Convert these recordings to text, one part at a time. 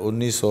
1900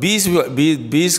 20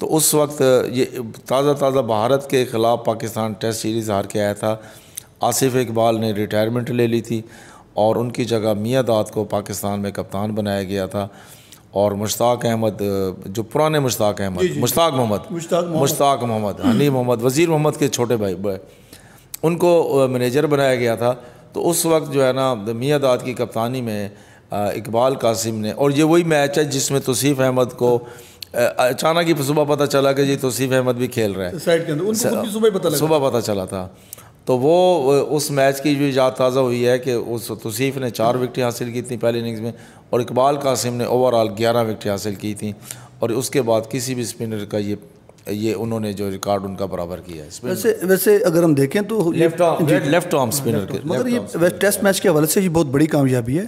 تو اس وقت یہ تازہ بھارت کے خلاف پاکستان ٹیسٹ سیریز ہار کے آیا تھا. آصف اقبال نے ریٹائرمنٹ لے لی تھی اور ان کی جگہ میاں داد کو پاکستان میں کپتان بنایا گیا تھا, اور مشتاق احمد جو پرانے مشتاق محمد حنیف محمد وزیر محمد کے چھوٹے بھائی ان کو مینیجر بنایا گیا تھا. تو اس وقت جو ہے نا میاں داد کی کپتانی میں اقبال قاسم نے, اور یہ وہی میچ ہے جس میں توصیف احمد کو اچانک ہی صبح پتہ چلا کہ جی توصیف احمد بھی کھیل رہے ہیں سائڈ کے اندر, ان کو خود بھی صبح پتہ چلا تھا. تو وہ اس میچ کی جو یاد تازہ ہوئی ہے کہ اس توصیف نے 4 وکٹیں حاصل کی تھیں پہلی اننگز میں, اور اقبال قاسم نے اوور آل 11 وکٹیں حاصل کی تھیں, اور اس کے بعد کسی بھی اسپنر کا یہ انہوں نے جو ریکارڈ ان کا برابر کیا ہے. ویسے اگر ہم دیکھیں تو لیفٹ آرم اسپنر کے, مگر یہ ٹیسٹ میچ کے حوالے سے یہ بہت بڑی کامیابی ہے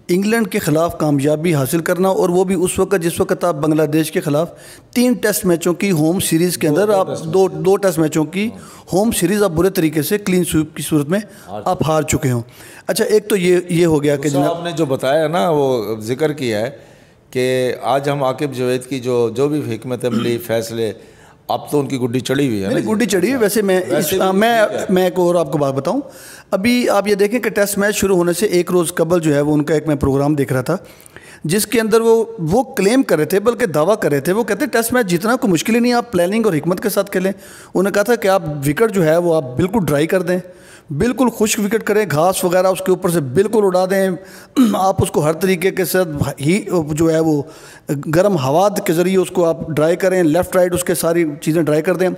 انگلینڈ کے خلاف کامیابی حاصل کرنا, اور وہ بھی اس وقت جس وقت آپ بنگلہ دیش کے خلاف 3 ٹیسٹ میچوں کی ہوم سیریز کے اندر آپ دو ٹیسٹ میچوں کی ہوم سیریز آپ برے طریقے سے کلین سویپ کی صورت میں آپ ہار چکے ہوں. اچھا, ایک تو یہ ہو گیا کہ آپ نے جو بتایا نا وہ ذکر کیا ہے کہ آج ہم عاقب جوید کی جو بھی حکمت عملی فیصلے, اب تو ان کی گڈی چڑھی ہوئی ہے, گڈی چڑھی ہے. ویسے میں ایک اور آپ کو بات بتاؤں, ابھی آپ یہ دیکھیں کہ ٹیسٹ میچ شروع ہونے سے ایک روز قبل جو ہے وہ ان کا ایک میں پروگرام دیکھ رہا تھا جس کے اندر وہ کلیم کر رہے تھے, بلکہ دعویٰ کر رہے تھے, وہ کہتے ہیں ٹیسٹ میچ جیتنا کوئی مشکل ہی نہیں, آپ پلاننگ اور حکمت کے ساتھ کھیلیں. انہوں نے کہا تھا کہ آپ وکٹ جو ہے وہ آپ بالکل ڈرائی کر دیں, بالکل خشک وکٹ کریں, گھاس وغیرہ اس کے اوپر سے بالکل اڑا دیں, آپ اس کو ہر طریقے کے ساتھ ہی جو ہے وہ گرم ہوا کے ذریعے اس کو آپ ڈرائی کریں, لیفٹ رائٹ اس کے ساری چیزیں ڈرائی کر دیں.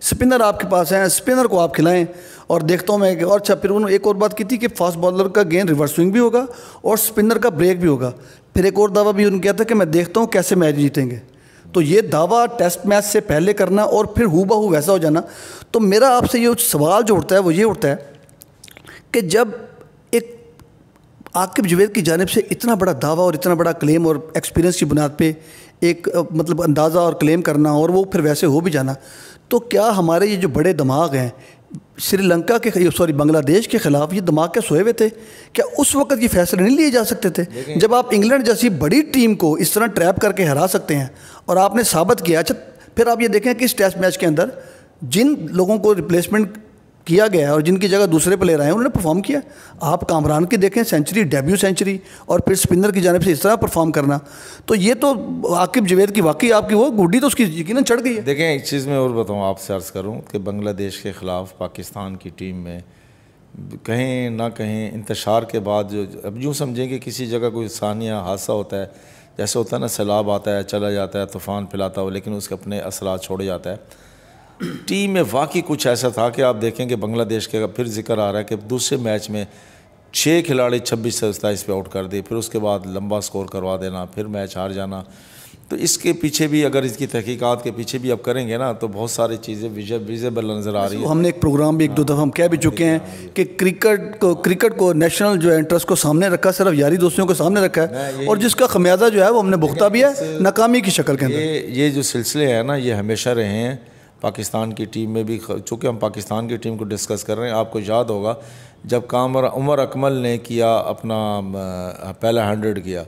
اسپنر آپ کے پاس ہیں, اسپنر کو آپ کھلائیں, اور دیکھتا ہوں میں کہ اور اچھا پھر انہوں نے ایک اور بات کی تھی کہ فاسٹ بالر کا گیند ریورس سوئنگ بھی ہوگا اور اسپنر کا بریک بھی ہوگا. پھر ایک اور دعویٰ بھی انہوں نے کیا تھا کہ میں دیکھتا ہوں کیسے میچ جیتیں گے. تو یہ دعویٰ ٹیسٹ میچ سے پہلے کرنا اور پھر ہو بہو ویسا ہو جانا. تو میرا آپ سے یہ سوال جو اٹھتا ہے وہ یہ اٹھتا ہے کہ جب ایک عاقب جوید کی جانب سے اتنا بڑا دعویٰ اور اتنا بڑا کلیم اور ایکسپیرینس کی بنیاد پہ ایک مطلب اندازہ اور کلیم کرنا اور وہ پھر ویسے ہو بھی جانا, تو کیا ہمارے یہ جو بڑے دماغ ہیں سری لنکا کے بنگلہ دیش کے خلاف یہ دماغ کے سوئے ہوئے تھے, کیا اس وقت یہ فیصلے نہیں لیے جا سکتے تھے جب آپ انگلینڈ جیسی بڑی ٹیم کو اس طرح ٹریپ کر کے ہرا سکتے ہیں اور آپ نے ثابت کیا. اچھا پھر آپ یہ دیکھیں کہ اس ٹیسٹ میچ کے اندر جن لوگوں کو ریپلیسمنٹ کیا گیا ہے اور جن کی جگہ دوسرے پلیئر آئے ہیں انہوں نے پرفارم کیا. آپ کامران کی دیکھیں سینچری, ڈیبیو سینچری, اور پھر اسپنر کی جانب سے اس طرح پرفارم کرنا, تو یہ تو عاقب جوید کی واقعی آپ کی وہ گڈی تو اس کی یقیناً چڑھ گئی ہے. دیکھیں ایک چیز میں اور بتاؤں آپ سے عرض کروں کہ بنگلہ دیش کے خلاف پاکستان کی ٹیم میں کہیں نہ کہیں انتشار کے بعد جو اب یوں سمجھیں کہ کسی جگہ کوئی ثانیہ حادثہ ہوتا ہے, جیسے ہوتا ہے نا سیلاب آتا ہے چلا جاتا ہے طوفان پھیلاتا ہو لیکن اس کے اپنے اثرات چھوڑ جاتا ہے. ٹیم میں واقعی کچھ ایسا تھا کہ آپ دیکھیں کہ بنگلہ دیش کا پھر ذکر آ رہا ہے کہ دوسرے میچ میں 6 کھلاڑی 26 سے 27 پہ آؤٹ کر دی, پھر اس کے بعد لمبا سکور کروا دینا, پھر میچ ہار جانا. تو اس کے پیچھے بھی اگر اس کی تحقیقات کے پیچھے بھی اب کریں گے نا تو بہت ساری چیزیں ویزیبل نظر آ رہی ہیں. ہم نے ایک پروگرام بھی 1-2 دفعہ ہم کہہ بھی چکے ہیں کہ کرکٹ کو نیشنل جو ہے انٹرسٹ کو سامنے رکھا, صرف یاری دوستیوں کو سامنے رکھا ہے, اور جس کا خمیازہ جو ہے وہ ہم نے بھگتا بھی ہے ناکامی کی شکل کے اندر. یہ جو سلسلے ہیں نا یہ ہمیشہ رہے ہیں پاکستان کی ٹیم میں بھی, چونکہ ہم پاکستان کی ٹیم کو ڈسکس کر رہے ہیں. آپ کو یاد ہوگا جب عمر اکمل نے کیا اپنا پہلا 100 کیا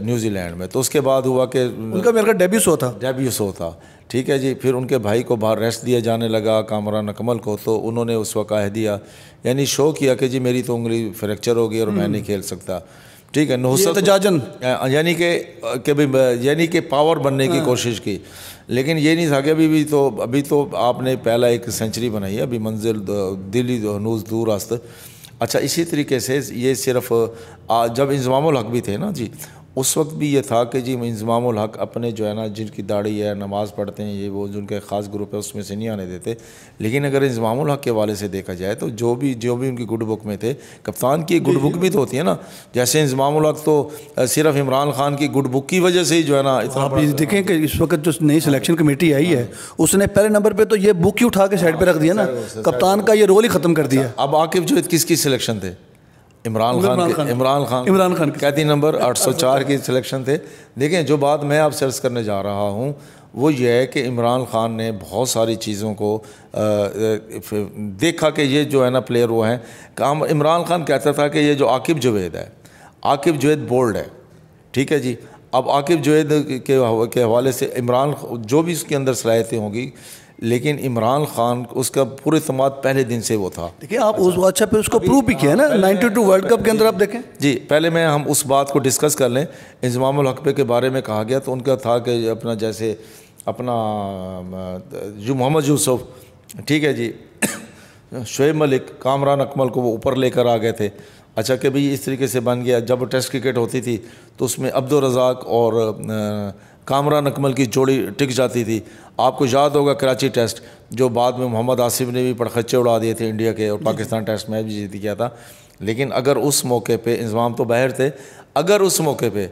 نیوزی لینڈ میں, تو اس کے بعد ہوا کہ ان کا میرا ڈیبیو سو تھا, ٹھیک ہے جی. پھر ان کے بھائی کو باہر ریسٹ دیا جانے لگا کامران اکمل کو, تو انہوں نے اس وقت کہہ دیا یعنی شو کیا کہ جی میری تو انگلی فریکچر ہو گئی اور میں نہیں کھیل سکتا, ٹھیک ہے. یعنی کہ پاور بننے کی کوشش کی, لیکن یہ نہیں تھا کہ ابھی تو آپ نے پہلا ایک سینچری بنائی ہے, ابھی منزل دلی ہنوز دور است. اچھا اسی طریقے سے یہ صرف جب انضمام الحق بھی تھے نا جی, اس وقت بھی یہ تھا کہ جی انضمام الحق اپنے جو ہے نا جن کی داڑھی ہے نماز پڑھتے ہیں یہ وہ جن کا خاص گروپ ہے اس میں سے نہیں آنے دیتے, لیکن اگر انضمام الحق کے حوالے سے دیکھا جائے تو جو بھی ان کی گڈ بک میں تھے, کپتان کی گڈ بک بھی تو ہوتی ہے نا, جیسے انضمام الحق تو صرف عمران خان کی گڈ بک کی وجہ سے ہی جو ہے نا آپ دیکھیں کہ اس وقت جو نئی سلیکشن کمیٹی آئی ہے اس نے پہلے نمبر پہ تو یہ بک ہی اٹھا کے سائڈ پہ رکھ دیا نا, کپتان کا یہ رول ہی ختم کر دیا. اب عاقب جوید کس کی سلیکشن تھے؟ عمران خان 31 نمبر 804 کی سلیکشن تھے. دیکھیں جو بات میں آپ سے عرض کرنے جا رہا ہوں وہ یہ ہے کہ عمران خان نے بہت ساری چیزوں کو دیکھا کہ یہ جو ہے نا پلیئر وہ ہیں. عمران خان کہتا تھا کہ یہ جو عاقب جوید ہے, عاقب جوید بولڈ ہے, ٹھیک ہے جی. اب عاقب جوید کے حوالے سے عمران جو بھی اس کے اندر صلاحیتیں ہوں گی، لیکن عمران خان اس کا پورے اعتماد پہلے دن سے وہ تھا. دیکھیں آپ اچھا پھر اس کو پروو بھی کیا ہے نا 92 ورلڈ کپ کے اندر. آپ دیکھیں جی، پہلے ہم اس بات کو ڈسکس کر لیں. انضمام الحق کے بارے میں کہا گیا تو ان کا تھا کہ اپنا جیسے اپنا جو محمد یوسف، ٹھیک ہے جی، شعیب ملک، کامران اکمل کو وہ اوپر لے کر آ گئے تھے. اچھا کہ بھئی اس طریقے سے بن گیا. جب ٹیسٹ کرکٹ ہوتی تھی تو اس میں عبدالرزاق اور کامران اکمل کی جوڑی ٹک جاتی تھی. آپ کو یاد ہوگا کراچی ٹیسٹ جو بعد میں محمد آصف نے بھی پڑخچے اڑا دیے تھے انڈیا کے، اور پاکستان ٹیسٹ میچ بھی جیت گیا تھا. لیکن اگر اس موقع پہ انضمام تو باہر تھے، اگر اس موقع پہ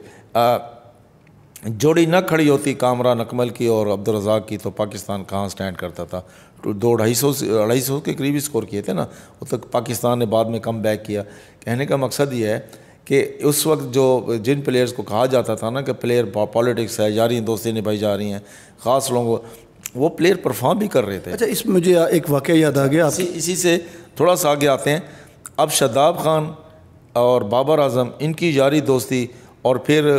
جوڑی نہ کھڑی ہوتی کامران اکمل کی اور عبدالرزاق کی تو پاکستان کہاں سٹینڈ کرتا تھا. 250 کے قریب اسکور کیے تھے نا، وہ تک پاکستان نے بعد میں کم بیک کیا. کہنے کا مقصد یہ ہے کہ اس وقت جو جن پلیئرز کو کہا جاتا تھا نا کہ پلیئر پالیٹکس ہے، یاری دوستی نبھائی جا رہی ہیں، خاص لوگوں، وہ پلیئر پرفارم بھی کر رہے تھے. اچھا اس میں مجھے ایک واقعہ یاد آ گیا. اسی سے تھوڑا سا آگے آتے ہیں. اب شاداب خان اور بابر اعظم ان کی یاری دوستی، اور پھر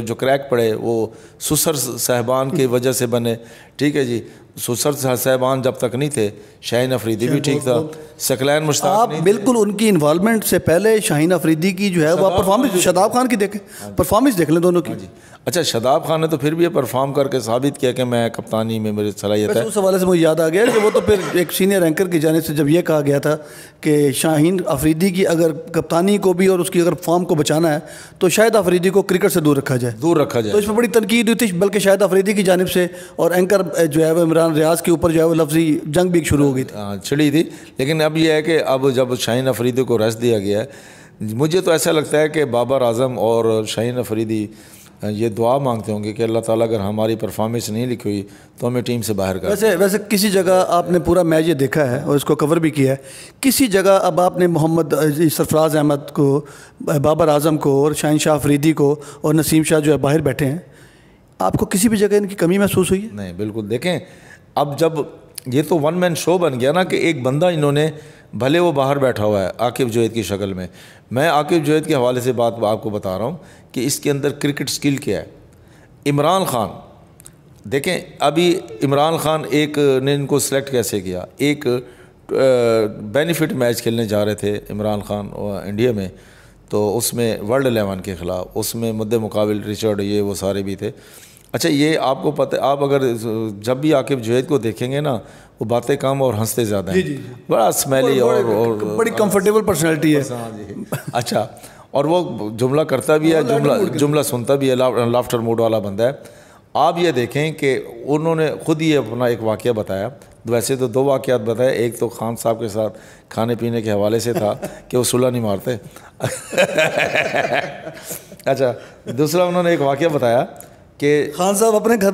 جو کریک پڑے وہ سسر صاحبان کی وجہ سے بنے. ٹھیک ہے جی، سسر صاحبان جب تک نہیں تھے، شاہین افریدی بھی ٹھیک تھا، ثقلین مشتاق آپ بالکل ان کی انوالومنٹ سے پہلے شاہین افریدی کی جو ہے وہ پرفارمنس، شاداب خان کی دیکھیں پرفارمنس دیکھ لیں دونوں کی. اچھا شاداب خان نے تو پھر بھی یہ پرفارم کر کے ثابت کیا کہ میں کپتانی میں میری صلاحیت ہے. اس حوالے سے مجھے یاد آ گیا کہ وہ تو پھر ایک سینئر اینکر کی جانب سے جب یہ کہا گیا تھا کہ شاہین افریدی کی اگر کپتانی کو بھی اور اس کی اگر فارم کو بچانا ہے تو شاہد افریدی کو کرکٹ سے دور رکھا جائے. تو اس میں بڑی تنقید ہوئی تھی، بلکہ شاہد افریدی کی جانب سے، اور اینکر جو ہے وہ عمران ریاض کے اوپر جو ہے وہ لفظی جنگ بھی شروع ہو گئی تھی، چھڑی تھی. لیکن اب یہ ہے کہ اب جب شاہین افریدی کو ریسٹ دیا گیا ہے، مجھے تو ایسا لگتا ہے کہ بابر اعظم اور شاہین افریدی یہ دعا مانگتے ہوں گے کہ اللہ تعالیٰ اگر ہماری پرفارمنس نہیں لکھی ہوئی تو ہمیں ٹیم سے باہر کر. ویسے کسی جگہ آپ نے پورا میچ یہ دیکھا ہے اور اس کو کور بھی کیا ہے، کسی جگہ اب آپ نے محمد سرفراز احمد کو، بابر اعظم کو اور شاہین شاہ افریدی کو اور نسیم شاہ جو ہے باہر بیٹھے ہیں، آپ کو کسی بھی جگہ ان کی کمی محسوس ہوئی ہے؟ نہیں بالکل. دیکھیں اب جب یہ تو ون مین شو بن گیا نا کہ ایک بندہ انہوں نے، بھلے وہ باہر بیٹھا ہوا ہے عاقب جوید کی شکل میں، میں عاقب جوید کے حوالے سے بات آپ کو بتا رہا ہوں کہ اس کے اندر کرکٹ سکل کیا ہے. عمران خان دیکھیں، ابھی عمران خان ایک نے ان کو سلیکٹ کیسے کیا، ایک بینیفٹ میچ کھیلنے جا رہے تھے عمران خان انڈیا میں، تو اس میں ورلڈ 11 کے خلاف، اس میں مد مقابل رچرڈ یہ وہ سارے بھی تھے. اچھا یہ آپ کو پتہ، آپ اگر جب بھی عاقب جوید کو دیکھیں گے نا، وہ باتیں کم اور ہنستے زیادہ ہیں. بڑا اسمیلی اور بڑی کمفرٹیبل پرسنالٹی ہے. اچھا، اور وہ جملہ کرتا بھی ہے، جملہ سنتا بھی ہے، لافٹر موڈ والا بندہ ہے. آپ یہ دیکھیں کہ انہوں نے خود ہی اپنا ایک واقعہ بتایا. ویسے تو 2 واقعات بتائے، ایک تو خان صاحب کے ساتھ کھانے پینے کے حوالے سے تھا کہ وہ صلح نہیں مارتے. اچھا دوسرا انہوں نے ایک واقعہ بتایا کہ خان صاحب اپنے گھر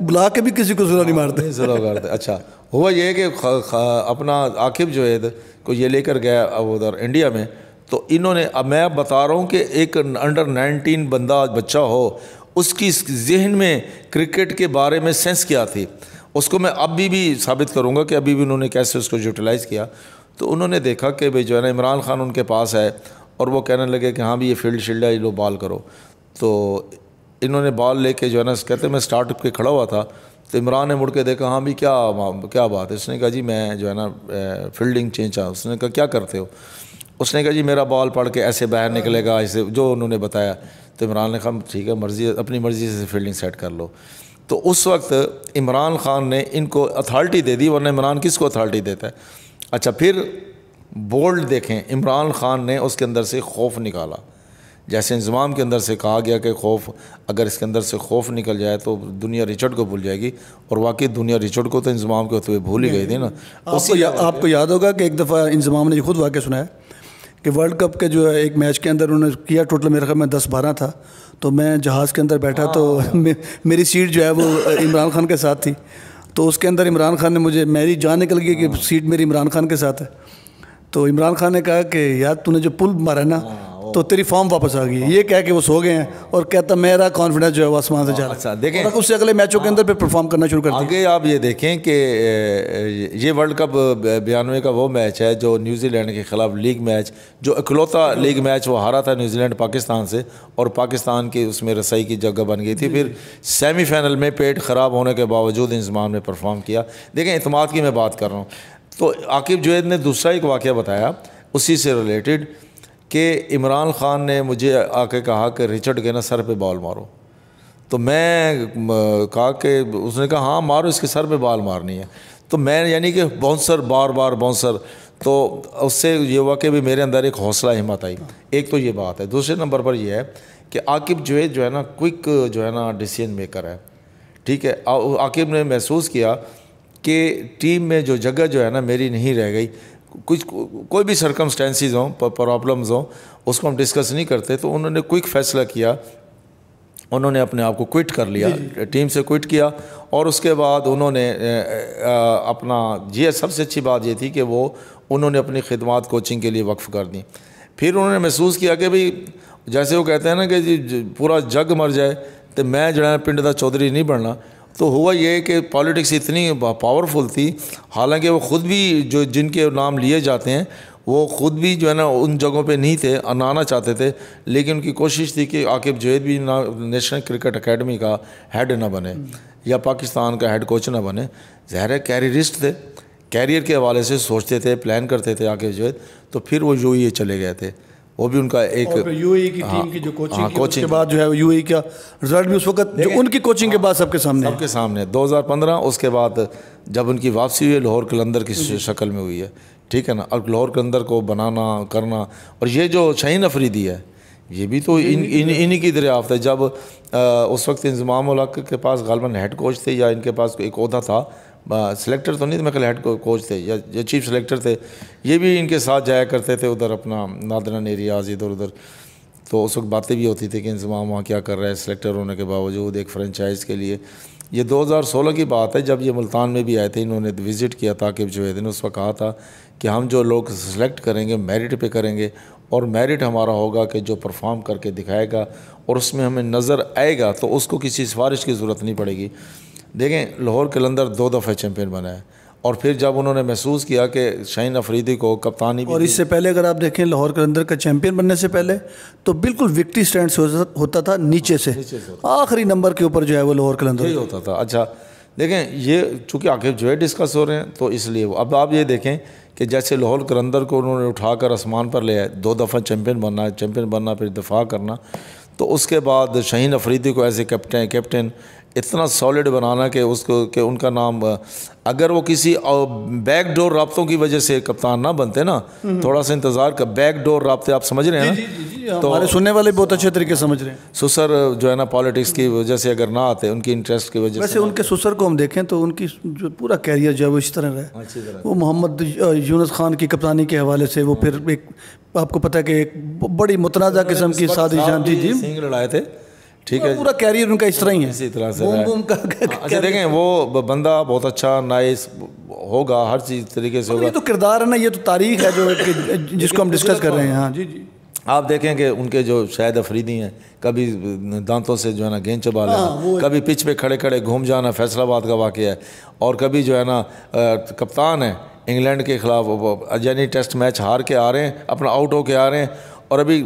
بلا کے بھی کسی کو صلح نہیں مارتے. صلح کرتے. اچھا ہوا یہ کہ اپنا عاقب جوید کو یہ لے کر گیا ادھر انڈیا میں، تو انہوں نے، اب میں بتا رہا ہوں کہ ایک انڈر 19 بندہ بچہ ہو، اس کی ذہن میں کرکٹ کے بارے میں سینس کیا تھی، اس کو میں ابھی بھی ثابت کروں گا کہ ابھی بھی انہوں نے کیسے اس کو یوٹیلائز کیا. تو انہوں نے دیکھا کہ بھائی جو ہے نا عمران خان ان کے پاس ہے، اور وہ کہنے لگے کہ ہاں بھی یہ فیلڈ شیلڈ ہے، یہ لو بال کرو. تو انہوں نے بال لے کے جو ہے نا، کہتے میں سٹارٹ اپ کے کھڑا ہوا تھا، تو عمران نے مڑ کے دیکھا، ہاں بھی کیا بات ہے. اس نے کہا جی میں جو ہے نا فیلڈنگ چینج. اس نے کہا کیا کرتے ہو؟ اس نے کہا جی میرا بال پڑھ کے ایسے باہر نکلے گا، ایسے جو انہوں نے بتایا. تو عمران نے کہا ٹھیک ہے، مرضی اپنی مرضی سے فیلڈنگ سیٹ کر لو. تو اس وقت عمران خان نے ان کو اتھارٹی دے دی، ورنہ عمران کس کو اتھارٹی دیتا ہے. اچھا پھر بولڈ دیکھیں، عمران خان نے اس کے اندر سے خوف نکالا. جیسے انضمام کے اندر سے کہا گیا کہ خوف، اگر اس کے اندر سے خوف نکل جائے تو دنیا رچرڈ کو بھول جائے گی، اور واقعی دنیا رچرڈ کو تو انضمام کے ہوتے ہوئے بھول ہی گئی تھی نا. آپ کو یاد ہوگا کہ ایک دفعہ انضمام نے خود واقعہ سنایا کہ ورلڈ کپ کے جو ہے ایک میچ کے اندر انہوں نے کیا، ٹوٹل میرے خیال میں 10-12 تھا، تو میں جہاز کے اندر بیٹھا تو میری سیٹ جو ہے وہ عمران خان کے ساتھ تھی. تو اس کے اندر عمران خان نے مجھے، میری جان نکل گئی کہ سیٹ میری عمران خان کے ساتھ ہے. تو عمران خان نے کہا کہ یار تو نے جو پل مارا نا، تو تیری فارم واپس آ گئی. یہ کہہ کے وہ سو گئے ہیں اور کہتا میرا کانفیڈنس جو ہے وہ آسمان سے جا رہا ہے. اچھا دیکھیں اس سے اگلے میچوں کے اندر پھر پرفارم کرنا شروع کر دیا. آگے آپ یہ دیکھیں کہ یہ ورلڈ کپ 92 کا وہ میچ ہے جو نیوزی لینڈ کے خلاف لیگ میچ, جو اکلوتا لیگ میچ وہ ہارا تھا نیوزی لینڈ پاکستان سے, اور پاکستان کی اس میں رسائی کی جگہ بن گئی تھی. پھر سیمی فائنل میں پیٹ خراب ہونے کے باوجود انضمام نے پرفارم کیا. دیکھیں اعتماد کی میں بات کر رہا ہوں. تو عاقب جوید نے دوسرا ایک واقعہ بتایا اسی سے ریلیٹڈ کہ عمران خان نے مجھے آ کے کہا کہ رچرڈ کے نا سر پہ بال مارو. تو میں کہا کہ اس نے کہا ہاں مارو, اس کے سر پہ بال مارنی ہے. تو میں یعنی کہ باؤنسر بار بار باؤنسر, تو اس سے یہ ہوا کہ بھی میرے اندر ایک حوصلہ ہمت آئی. ایک تو یہ بات ہے. دوسرے نمبر پر یہ ہے کہ عاقب جوید جو ہے نا کوئک جو ہے نا ڈیسیژن میکر ہے. ٹھیک ہے, عاقب نے محسوس کیا کہ ٹیم میں جو جگہ جو ہے نا میری نہیں رہ گئی, کچھ کوئی بھی سرکمسٹینسز ہوں, پرابلمز ہوں, اس کو ہم ڈسکس نہیں کرتے. تو انہوں نے کوئک فیصلہ کیا, انہوں نے اپنے آپ کو کوئٹ کر لیا, ٹیم سے کوئٹ کیا. اور اس کے بعد انہوں نے اپنا یہ سب سے اچھی بات یہ تھی کہ انہوں نے اپنی خدمات کوچنگ کے لیے وقف کر دیں. پھر انہوں نے محسوس کیا کہ بھئی جیسے وہ کہتے ہیں نا کہ جی پورا جگ مر جائے تو میں جو ہے پنڈ دا چودھری نہیں بننا. تو ہوا یہ کہ پالیٹکس اتنی پاورفل تھی, حالانکہ وہ خود بھی جو جن کے نام لیے جاتے ہیں وہ خود بھی جو ہے نا ان جگہوں پہ نہیں تھے, آنا چاہتے تھے, لیکن ان کی کوشش تھی کہ عاقب جوید بھی نیشنل کرکٹ اکیڈمی کا ہیڈ نہ بنے یا پاکستان کا ہیڈ کوچ نہ بنے. ظاہر ہے کیریئرسٹ تھے, کیریئر کے حوالے سے سوچتے تھے, پلان کرتے تھے عاقب جوید. تو پھر وہ یو اے چلے گئے تھے, وہ بھی ان کا ایک یو اے کی ٹیم کی جو کوچنگ کی اس کے بعد جو ہے یو اے کا رزلٹ بھی اس وقت جو ان کی کوچنگ کے بعد سب کے سامنے 2015. اس کے بعد جب ان کی واپسی ہوئی لاہور قلندر کی شکل میں ہوئی ہے. ٹھیک ہے نا, اور لاہور قلندر کو بنانا کرنا, اور یہ جو شاہین افریدی ہے یہ بھی تو انہی کی دریافت ہے. جب اس وقت انضمام الحق کے پاس غالباً ہیڈ کوچ تھے یا ان کے پاس ایک عہدہ تھا, سلیکٹر تو نہیں تھے, میں کل ہیڈ کوچ تھے یا چیف سلیکٹر تھے, یہ بھی ان کے ساتھ جایا کرتے تھے ادھر اپنا نادرن ایریاز ادھر ادھر. تو اس وقت باتیں بھی ہوتی تھی کہ انضمام وہاں کیا کر رہا ہے سلیکٹر ہونے کے باوجود ایک فرنچائز کے لیے. یہ 2016 کی بات ہے جب یہ ملتان میں بھی آئے تھے, انہوں نے وزٹ کیا تھا عاقب جوید نے. اس وقت کہا تھا کہ ہم جو لوگ سلیکٹ کریں گے میرٹ پہ کریں گے, اور میرٹ ہمارا ہوگا کہ جو پرفارم کر کے دکھائے گا اور اس میں ہمیں نظر آئے گا تو اس کو کسی سفارش کی ضرورت نہیں پڑے گی. دیکھیں لاہور قلندر 2 دفعہ چیمپئن بنا ہے, اور پھر جب انہوں نے محسوس کیا کہ شاہین افریدی کو کپتانی بھی, اور اس سے پہلے اگر آپ دیکھیں لاہور قلندر کا چیمپئن بننے سے پہلے تو بالکل وکٹری سٹینڈ سے ہوتا تھا نیچے سے, آخری نمبر کے اوپر جو ہے وہ لاہور قلندر ہوتا تھا. اچھا دیکھیں یہ چونکہ عاقب جوید ڈسکس ہو رہے ہیں تو اس لیے اب آپ یہ دیکھیں کہ جیسے لاہور قلندر کو انہوں نے اٹھا کر آسمان پر لے آئے, 2 دفعہ چیمپئن بننا پھر دفاع کرنا. تو اس کے بعد شاہین افریدی کو ایز اے کیپٹن اتنا سالڈ بنانا کہ اس کو کہ ان کا نام اگر وہ کسی بیک ڈور رابطوں کی وجہ سے کپتان نہ بنتے نا, تھوڑا سا انتظار کا بیک ڈور رابطے آپ سمجھ رہے ہیں نا, تو ہمارے سننے والے بہت اچھے طریقے سمجھ رہے ہیں. سسر جو ہے نا پالیٹکس کی وجہ سے اگر نہ آتے, ان کی انٹرسٹ کی وجہ سے. ویسے ان کے سسر کو ہم دیکھیں تو ان کی جو پورا کیریئر جو ہے وہ اس طرح رہا, وہ محمد یونس خان کی کپتانی کے حوالے سے وہ پھر ایک آپ کو پتہ ہے کہ ایک بڑی متنازع قسم کی سازش جان تھی, سنگ لڑائے تھے. ٹھیک ہے, پورا کیریئر ان کا اس طرح ہی ہے, اسی طرح سے. اچھا دیکھیں وہ بندہ بہت اچھا نائس ہوگا, ہر چیز طریقے سے ہوگا. یہ تو کردار ہے نا, یہ تو تاریخ ہے جو جس کو ہم ڈسکس کر رہے ہیں. ہاں جی جی, آپ دیکھیں کہ ان کے جو شاہد افریدی ہیں کبھی دانتوں سے جو ہے نا گیند چبا لینا, کبھی پچ پہ کھڑے کھڑے گھوم جانا, فیصل آباد کا واقعہ ہے. اور کبھی جو ہے نا کپتان ہے انگلینڈ کے خلاف, یعنی ٹیسٹ میچ ہار کے آ رہے ہیں, اپنا آؤٹ ہو کے آ رہے ہیں, اور ابھی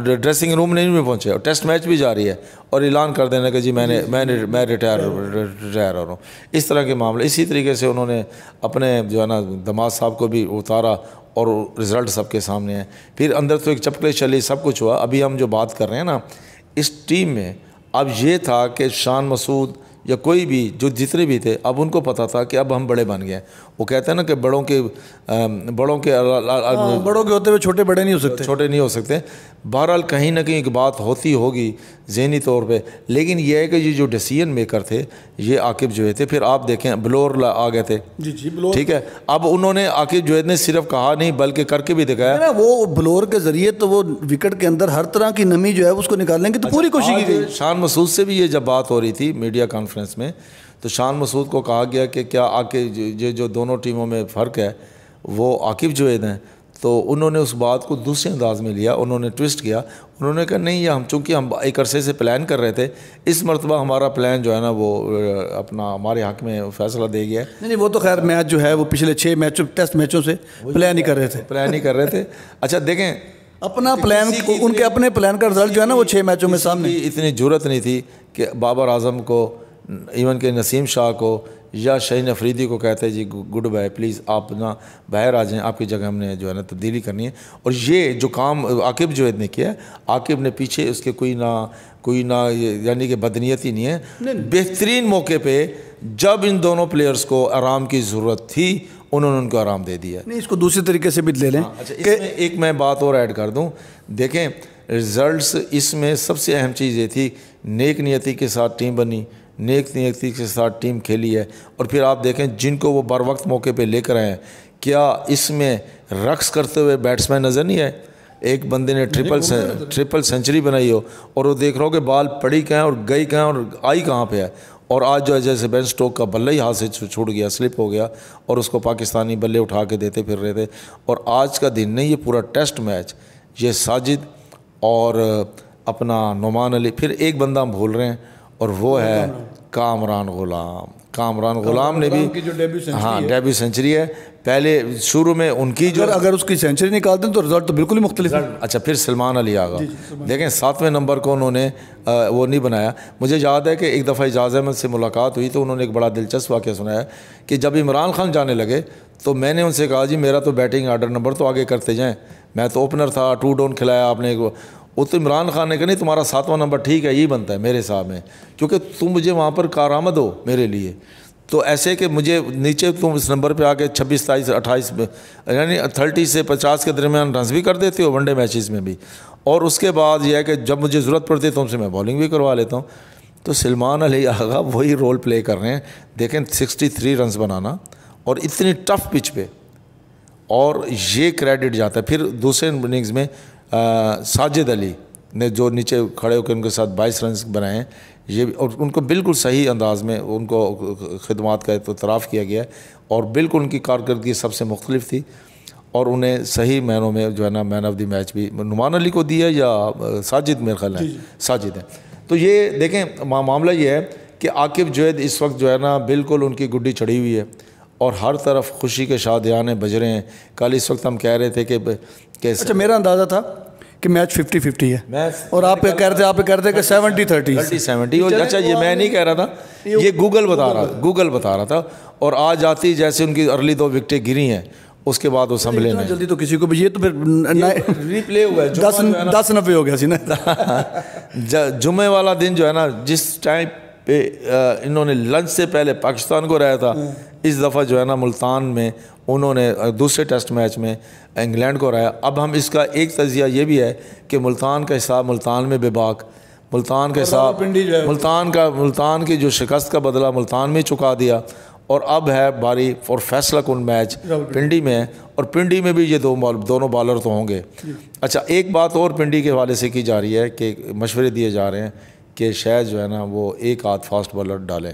ڈریسنگ روم نہیں پہنچے اور ٹیسٹ میچ بھی جاری ہے, اور اعلان کر دینا کہ جی میں ریٹائر ہو رہا ہوں. اس طرح کے معاملے. اسی طریقے سے انہوں نے اپنے جو ہے نا دماد صاحب کو بھی اتارا, اور رزلٹ سب کے سامنے ہے. پھر اندر تو ایک چپکلے چلی, سب کچھ ہوا. ابھی ہم جو بات کر رہے ہیں نا اس ٹیم میں, اب یہ تھا کہ شان مسعود یا کوئی بھی جو جتنے بھی تھے, اب ان کو پتہ تھا کہ اب ہم بڑے بن گئے ہیں. وہ کہتے ہیں نا کہ بڑوں کے ہوتے ہوئے چھوٹے بڑے نہیں ہو سکتے. بہرحال کہیں نہ کہیں ایک بات ہوتی ہوگی ذہنی طور پہ, لیکن یہ ہے کہ یہ جو ڈیسیژن میکر تھے یہ عاقب جوید تھے. پھر آپ دیکھیں بلور آ گئے تھے. ٹھیک ہے, اب انہوں نے عاقب جوید نے صرف کہا نہیں بلکہ کر کے بھی دکھایا. وہ بلور کے ذریعے تو وہ وکٹ کے اندر ہر طرح کی نمی جو ہے اس کو نکالنے کی تو پوری کوشش کی گئی. شان مسعود سے بھی یہ جب بات ہو رہی تھی میڈیا کانفرنس میں, تو شان مسعود کو کہا گیا کہ کیا یہ جو دونوں ٹیموں میں فرق ہے وہ عاقب جوید ہیں. تو انہوں نے اس بات کو دوسرے انداز میں لیا, انہوں نے ٹوسٹ کیا, انہوں نے کہا نہیں یہ چونکہ ہم ایک عرصے سے پلان کر رہے تھے, اس مرتبہ ہمارا پلان جو ہے نا وہ اپنا ہمارے حق میں فیصلہ دے گیا ہے. نہیں وہ تو خیر میچ جو ہے وہ پچھلے 6 میچوں ٹیسٹ میچوں سے پلان ہی کر رہے تھے. اچھا دیکھیں اپنا پلان, ان کے اپنے پلان کا رزلٹ جو ہے نا وہ 6 میچوں میں سامنے. اتنی جرت نہیں تھی کہ بابر اعظم کو, ایون کہ نسیم شاہ کو یا شاہین افریدی کو کہتے ہیں جی گڈ بائے پلیز آپ نا باہر آ جائیں, آپ کی جگہ ہم نے جو ہے نا تبدیلی کرنی ہے. اور یہ جو کام عاقب جوید نے کیا ہے, عاقب نے پیچھے اس کے کوئی نہ یعنی کہ بدنیتی نہیں ہے. بہترین موقع پہ جب ان دونوں پلیئرز کو آرام کی ضرورت تھی انہوں نے ان کو آرام دے دیا. نہیں اس کو دوسرے طریقے سے بھی لے لیں. اچھا اس میں ایک میں بات اور ایڈ کر دوں, دیکھیں رزلٹس اس میں سب سے اہم چیز یہ تھی نیک نیتی کے ساتھ ٹیم بنی, نیک نیتی کے ساتھ ٹیم کھیلی ہے. اور پھر آپ دیکھیں جن کو وہ بر وقت موقع پہ لے کر آئے ہیں, کیا اس میں رقص کرتے ہوئے بیٹسمین نظر نہیں آئے؟ ایک بندے نے ٹرپل سینچری بنائی ہو اور وہ دیکھ رہا ہو کہ بال پڑی کہاں اور گئی کہاں اور آئی کہاں پہ ہے. اور آج جو ہے جیسے بین سٹوک کا بلہ ہی ہاتھ سے چھوٹ گیا, سلپ ہو گیا, اور اس کو پاکستانی بلے اٹھا کے دیتے پھر رہے تھے. اور آج کا دن نہیں, یہ پورا ٹیسٹ میچ یہ ساجد اور اپنا نعمان علی, پھر ایک بندہ ہم بھول رہے ہیں اور وہ ہے کامران غلام نے بھی ڈیبیو سینچری ہے. پہلے شروع میں ان کی جو اگر اس کی سینچری نکال دیں تو رزلٹ تو بالکل ہی مختلف ہے. اچھا پھر سلمان علی آگا, دیکھیں 7ویں نمبر کو انہوں نے وہ نہیں بنایا. مجھے یاد ہے کہ ایک دفعہ اعجاز احمد سے ملاقات ہوئی تو انہوں نے ایک بڑا دلچسپ واقعہ سنایا کہ جب عمران خان جانے لگے تو میں نے ان سے کہا جی میرا تو بیٹنگ آرڈر نمبر تو آگے کرتے جائیں, میں تو اوپنر تھا, 2 ڈاؤن کھلایا آپ نے. وہ تو عمران خان نے کہا نہیں تمہارا 7واں نمبر ٹھیک ہے, یہی بنتا ہے میرے حساب میں, کیونکہ تم مجھے وہاں پر کارآمد ہو میرے لیے. تو ایسے کہ مجھے نیچے تم اس نمبر پہ آ کے 26 27 28 یعنی 30 سے 50 کے درمیان رنز بھی کر دیتے ہو ون ڈے میچز میں بھی. اور اس کے بعد یہ ہے کہ جب مجھے ضرورت پڑتی ہے تو ان سے میں بالنگ بھی کروا لیتا ہوں. تو سلمان علی آغا وہی رول پلے کر رہے ہیں. دیکھیں 63 رنز بنانا اور اتنی ٹف پچ پہ, اور یہ کریڈٹ جاتا ہے. پھر دوسرے اننگز میں ساجد علی نے جو نیچے کھڑے ہو کے ان کے ساتھ 22 رنز بنائے ہیں, یہ اور ان کو بالکل صحیح انداز میں ان کو خدمات کا اعتراف کیا گیا ہے, اور بالکل ان کی کارکردگی سب سے مختلف تھی, اور انہیں صحیح معنوں میں جو ہے نا مین آف دی میچ بھی نعمان علی کو دیا یا ساجد میرے خیال ہے ساجد ہے. تو یہ دیکھیں معاملہ یہ ہے کہ عاقب جوید اس وقت جو ہے نا بالکل ان کی گڈی چڑھی ہوئی ہے اور ہر طرف خوشی کے شادیانے بج رہے ہیں. کل اس وقت ہم کہہ رہے تھے کہ اچھا میرا اندازہ تھا کہ میچ 50-50 ہے, اور آپ کہہ رہے تھے کہ 70-30. اچھا یہ میں نہیں کہہ رہا تھا, یہ گوگل بتا رہا تھا. اور آج آتی جیسے ان کی ارلی 2 وکٹیں گری ہیں, اس کے بعد وہ سنبھلے نہیں جلدی تو کسی کو بھی. یہ تو پھر ریپلے ہوا ہے 10-90 ہو گیا سی نا. جمعے والا دن جو ہے نا جس ٹائم پہ انہوں نے لنچ سے پہلے پاکستان کو رہا تھا, اس دفعہ جو ہے نا ملتان میں انہوں نے دوسرے ٹیسٹ میچ میں انگلینڈ کو ہرایا. اب ہم اس کا ایک تجزیہ یہ بھی ہے کہ ملتان کا حساب ملتان میں بے باک, ملتان کا حساب ملتان کی جو شکست کا بدلہ ملتان میں چکا دیا, اور اب ہے باری اور فیصلہ کن میچ پنڈی میں ہے, اور پنڈی میں بھی یہ دونوں بالر تو ہوں گے. اچھا ایک بات اور پنڈی کے حوالے سے کی جا رہی ہے کہ مشورے دیے جا رہے ہیں کہ شاید جو ہے نا وہ ایک آدھ فاسٹ بالر ڈالیں.